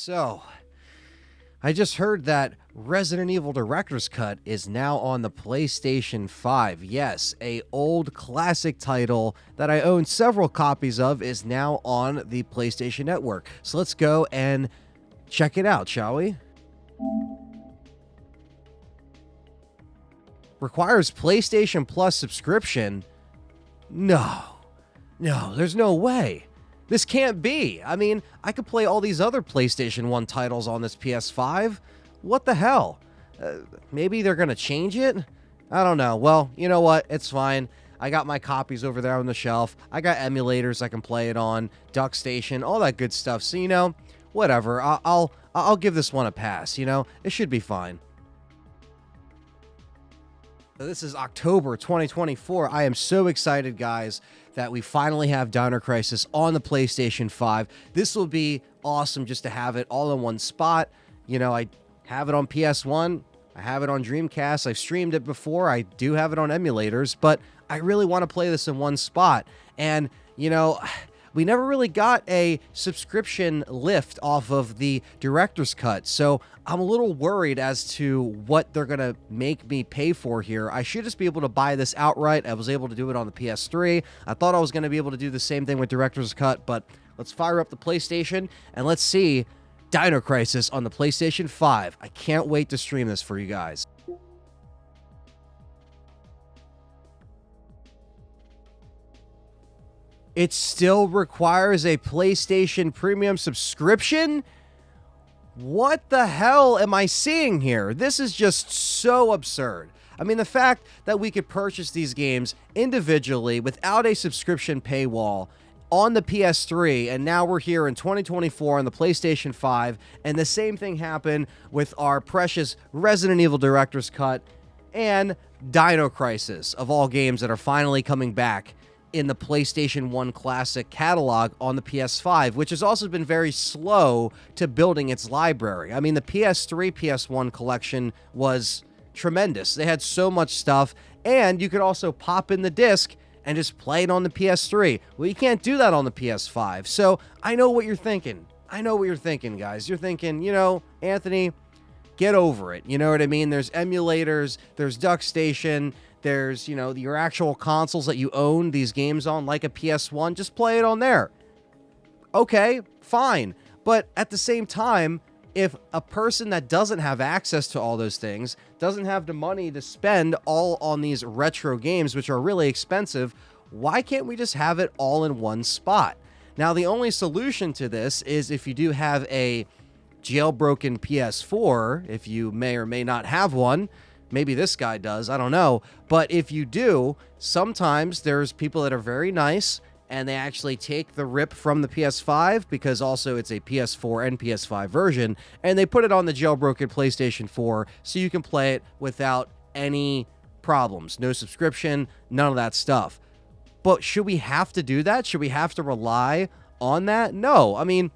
So, I just heard that Resident Evil Director's Cut is now on the PlayStation 5. Yes, a old classic title that I own several copies of is now on the PlayStation Network. So let's go and check it out, shall we? Requires PlayStation Plus subscription? No, there's no way. This can't be. I mean, I could play all these other PlayStation 1 titles on this PS5. What the hell? Maybe they're going to change it? I don't know. Well, you know what? It's fine. I got my copies over there on the shelf. I got emulators I can play it on, DuckStation, all that good stuff. So, you know, whatever. I'll give this one a pass, you know? It should be fine. So this is October 2024. I am so excited, guys, that we finally have Dino Crisis on the PlayStation 5. This will be awesome just to have it all in one spot. You know, I have it on PS1. I have it on Dreamcast. I've streamed it before. I do have it on emulators, but I really want to play this in one spot. And, you know, we never really got a subscription lift off of the Director's Cut, so I'm a little worried as to what they're going to make me pay for here. I should just be able to buy this outright. I was able to do it on the PS3. I thought I was going to be able to do the same thing with Director's Cut, but let's fire up the PlayStation and let's see Dino Crisis on the PlayStation 5. I can't wait to stream this for you guys. It still requires a PlayStation Premium subscription? What the hell am I seeing here? This is just so absurd. I mean, the fact that we could purchase these games individually without a subscription paywall on the PS3, and now we're here in 2024 on the PlayStation 5, and the same thing happened with our precious Resident Evil Director's Cut and Dino Crisis, of all games that are finally coming back in the PlayStation 1 Classic catalog on the PS5, which has also been very slow to building its library. I mean, the PS3, PS1 collection was tremendous. They had so much stuff, and you could also pop in the disc and just play it on the PS3. Well, you can't do that on the PS5. So I know what you're thinking. I know what you're thinking, guys. You're thinking, you know, Anthony, get over it. You know what I mean? There's emulators, there's DuckStation, there's, you know, your actual consoles that you own these games on, like a PS1. Just play it on there. Okay, fine. But at the same time, if a person that doesn't have access to all those things, doesn't have the money to spend all on these retro games, which are really expensive, why can't we just have it all in one spot? Now, the only solution to this is if you do have a jailbroken PS4, if you may or may not have one. Maybe this guy does, I don't know. But if you do, sometimes there's people that are very nice and they actually take the rip from the PS5, because also it's a PS4 and PS5 version, and they put it on the jailbroken PlayStation 4 so you can play it without any problems. No subscription, none of that stuff. But should we have to do that? Should we have to rely on that? No. I mean,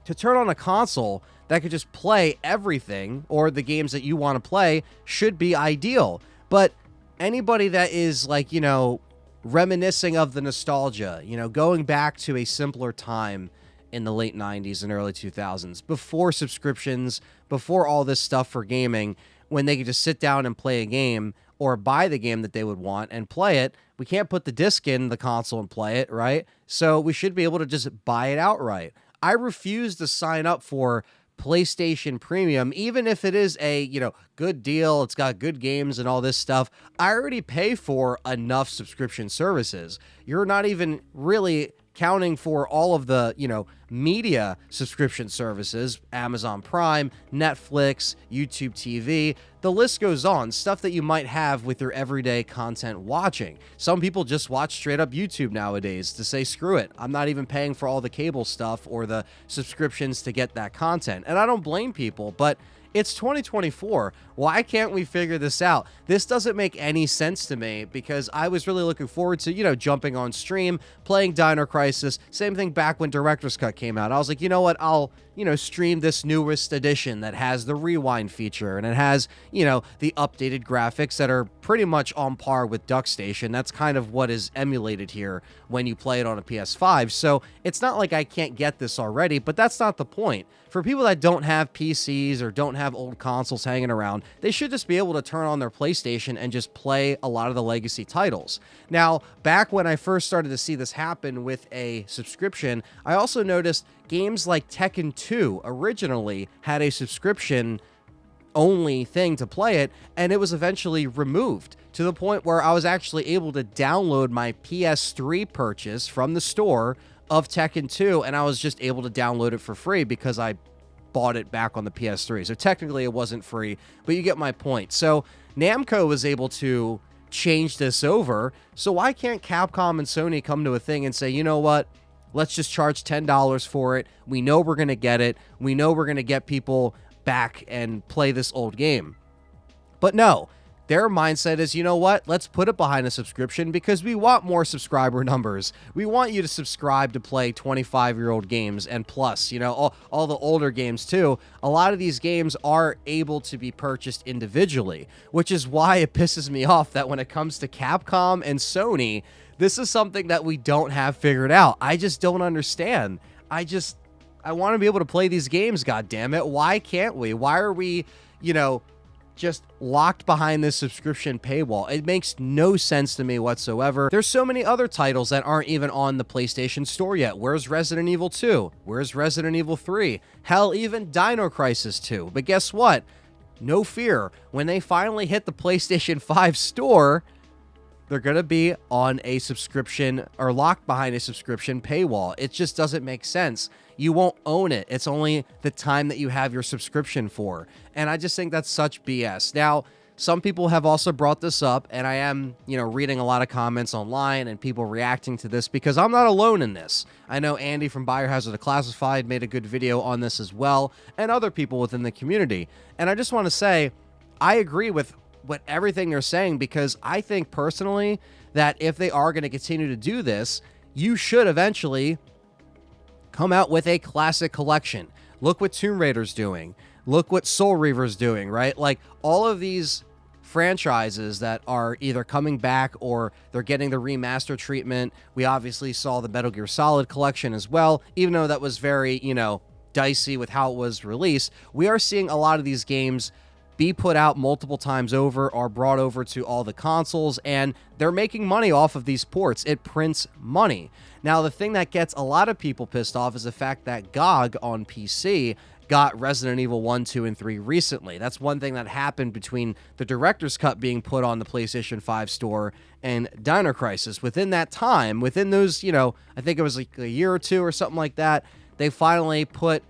to turn on a console that could just play everything, or the games that you want to play, should be ideal. But anybody that is, like, you know, reminiscing of the nostalgia, you know, going back to a simpler time in the late 90s and early 2000s, before subscriptions, before all this stuff for gaming, when they could just sit down and play a game or buy the game that they would want and play it. We can't put the disc in the console and play it, right? So we should be able to just buy it outright. I refuse to sign up for PlayStation Premium, even if it is a, you know, good deal, it's got good games and all this stuff. I already pay for enough subscription services. You're not even really counting for all of the, you know, media subscription services, Amazon Prime, Netflix, YouTube TV, the list goes on, stuff that you might have with your everyday content watching. Some people just watch straight up YouTube nowadays to say, screw it, I'm not even paying for all the cable stuff or the subscriptions to get that content. And I don't blame people, but It's 2024. Why can't we figure this out? This doesn't make any sense to me because I was really looking forward to, jumping on stream, playing Dino Crisis. Same thing back when Director's Cut came out. I was like, you know what? I'll, stream this newest edition that has the rewind feature and it has, the updated graphics that are pretty much on par with DuckStation. That's kind of what is emulated here when you play it on a PS5. So it's not like I can't get this already, but that's not the point. For people that don't have PCs or don't have old consoles hanging around, they should just be able to turn on their PlayStation and just play a lot of the legacy titles. Now, back when I first started to see this happen with a subscription, I also noticed games like Tekken 2 originally had a subscription only thing to play it, and it was eventually removed to the point where I was actually able to download my PS3 purchase from the store of Tekken 2, and I was just able to download it for free because I bought it back on the PS3. So technically it wasn't free, but you get my point. So Namco was able to change this over, so why can't Capcom and Sony come to a thing and say, you know what, let's just charge $10 for it. We know we're going to get it. We know we're going to get people back and play this old game. But no, their mindset is, you know what, let's put it behind a subscription because we want more subscriber numbers. We want you to subscribe to play 25-year-old games and plus, all the older games too. A lot of these games are able to be purchased individually, which is why it pisses me off that when it comes to Capcom and Sony, this is something that we don't have figured out. I just don't understand. I want to be able to play these games, goddammit. Why can't we? Why are we, just locked behind this subscription paywall? It makes no sense to me whatsoever. There's so many other titles that aren't even on the PlayStation Store yet. Where's Resident Evil 2? Where's Resident Evil 3? Hell, even Dino Crisis 2. But guess what? No fear. When they finally hit the PlayStation 5 store, they're going to be on a subscription or locked behind a subscription paywall. It just doesn't make sense. You won't own it. It's only the time that you have your subscription for. And I just think that's such BS. Now, some people have also brought this up, and I am, reading a lot of comments online and people reacting to this because I'm not alone in this. I know Andy from Biohazard Declassified made a good video on this as well, and other people within the community. And I just want to say, I agree with everything they're saying because I think personally that if they are going to continue to do this, you should eventually come out with a classic collection. Look what Tomb Raider's doing. Look what Soul Reaver's doing, right? Like all of these franchises that are either coming back or they're getting the remaster treatment. We obviously saw the Metal Gear Solid collection as well, even though that was very, dicey with how it was released. We are seeing a lot of these games be put out multiple times over or brought over to all the consoles, and they're making money off of these ports. It prints money. Now, the thing that gets a lot of people pissed off is the fact that GOG on PC got Resident Evil 1, 2, and 3 recently. That's one thing that happened between the Director's Cut being put on the PlayStation 5 store and Dino Crisis. Within that time, within those, I think it was like a year or two or something like that, they finally put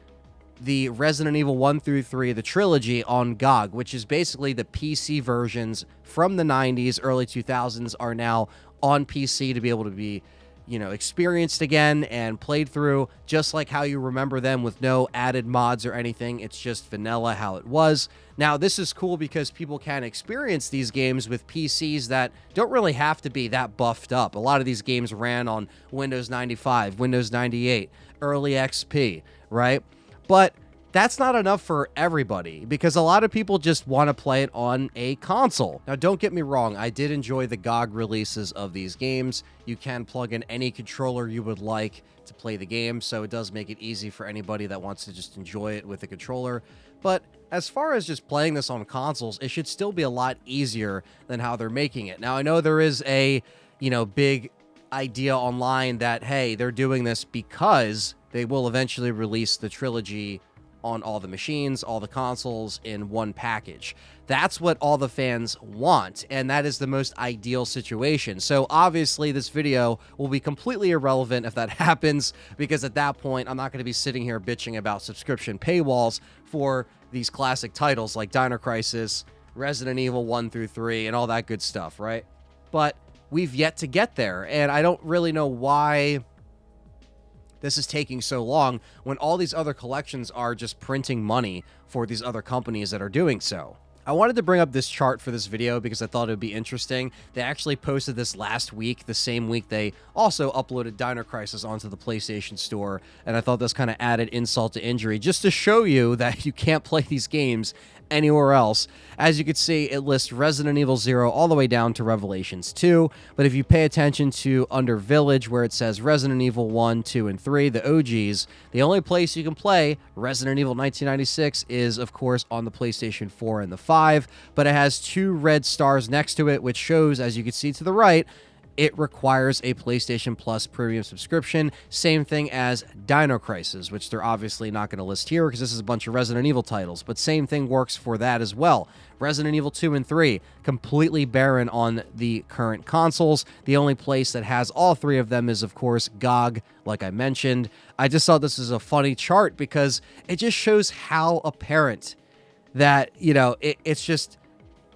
the Resident Evil 1 through 3, the trilogy, on GOG, which is basically the PC versions from the 90s, early 2000s are now on PC to be able to be, experienced again and played through just like how you remember them with no added mods or anything. It's just vanilla how it was. Now, this is cool because people can experience these games with PCs that don't really have to be that buffed up. A lot of these games ran on Windows 95, Windows 98, early XP, right? But that's not enough for everybody because a lot of people just want to play it on a console. Now, don't get me wrong. I did enjoy the GOG releases of these games. You can plug in any controller you would like to play the game, so it does make it easy for anybody that wants to just enjoy it with a controller. But as far as just playing this on consoles, it should still be a lot easier than how they're making it. Now, I know there is a, big idea online that, hey, they're doing this because they will eventually release the trilogy on all the machines, all the consoles in one package. That's what all the fans want, and that is the most ideal situation. So obviously this video will be completely irrelevant if that happens, because at that point I'm not going to be sitting here bitching about subscription paywalls for these classic titles like Dino Crisis, Resident Evil 1 through 3, and all that good stuff, right? But we've yet to get there, and I don't really know why this is taking so long when all these other collections are just printing money for these other companies that are doing so. I wanted to bring up this chart for this video because I thought it would be interesting. They actually posted this last week, the same week they also uploaded Dino Crisis onto the PlayStation Store, and I thought this kind of added insult to injury just to show you that you can't play these games anywhere else. As you can see, it lists Resident Evil 0 all the way down to Revelations 2, but if you pay attention to under Village where it says Resident Evil 1, 2, and 3, the OGs, the only place you can play Resident Evil 1996 is, of course, on the PlayStation 4 and the 5, but it has 2 red stars next to it, which shows, as you can see to the right, it requires a PlayStation Plus premium subscription. Same thing as Dino Crisis, which they're obviously not going to list here because this is a bunch of Resident Evil titles, but same thing works for that as well. Resident Evil 2 and 3, completely barren on the current consoles. The only place that has all 3 of them is, of course, GOG, like I mentioned. I just thought this is a funny chart because it just shows how apparent that, you know, it's just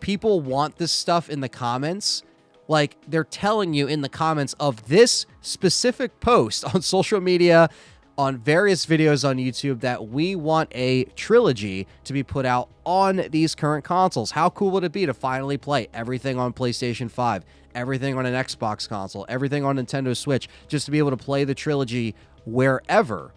people want this stuff in the comments. Like, they're telling you in the comments of this specific post on social media, on various videos on YouTube, that we want a trilogy to be put out on these current consoles. How cool would it be to finally play everything on PlayStation 5, everything on an Xbox console, everything on Nintendo Switch, just to be able to play the trilogy wherever?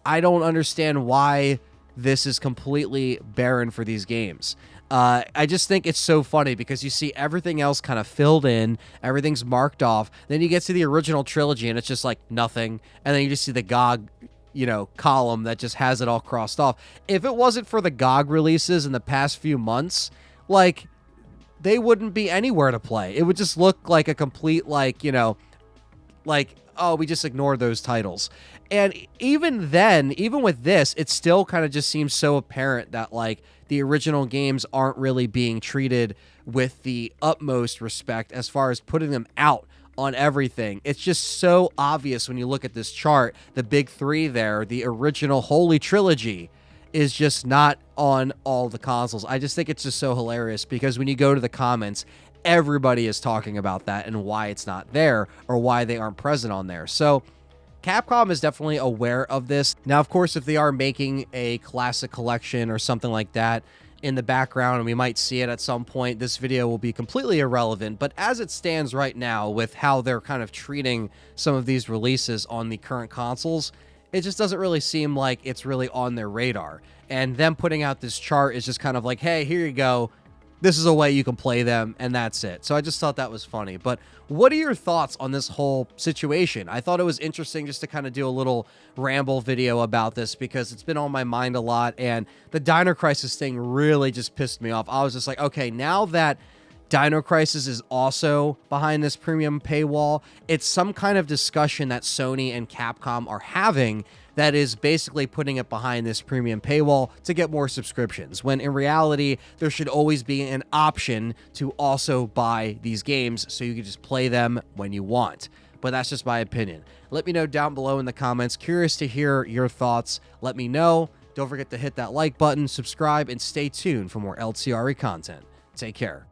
I don't understand why this is completely barren for these games. I just think it's so funny because you see everything else kind of filled in, everything's marked off, then you get to the original trilogy and it's just like nothing, and then you just see the GOG, you know, column that just has it all crossed off. If it wasn't for the GOG releases in the past few months, like, they wouldn't be anywhere to play. It would just look like a complete, like, you know, like, oh, we just ignored those titles. And even then, even with this, it still kind of just seems so apparent that, like, the original games aren't really being treated with the utmost respect as far as putting them out on everything. It's just so obvious when you look at this chart. The big 3 there, the original Holy Trilogy, is just not on all the consoles. I just think it's just so hilarious because when you go to the comments, everybody is talking about that and why it's not there or why they aren't present on there. So Capcom is definitely aware of this. Now, of course, if they are making a classic collection or something like that in the background, and we might see it at some point, this video will be completely irrelevant. But as it stands right now, with how they're kind of treating some of these releases on the current consoles, it just doesn't really seem like it's really on their radar. And them putting out this chart is just kind of like, hey, here you go. This is a way you can play them, and that's it. So I just thought that was funny. But what are your thoughts on this whole situation? I thought it was interesting just to kind of do a little ramble video about this because it's been on my mind a lot, and the Dino Crisis thing really just pissed me off. I was just like, okay, now that Dino Crisis is also behind this premium paywall, it's some kind of discussion that Sony and Capcom are having that is basically putting it behind this premium paywall to get more subscriptions, when in reality, there should always be an option to also buy these games so you can just play them when you want. But that's just my opinion. Let me know down below in the comments. Curious to hear your thoughts. Let me know. Don't forget to hit that like button, subscribe, and stay tuned for more LTRE content. Take care.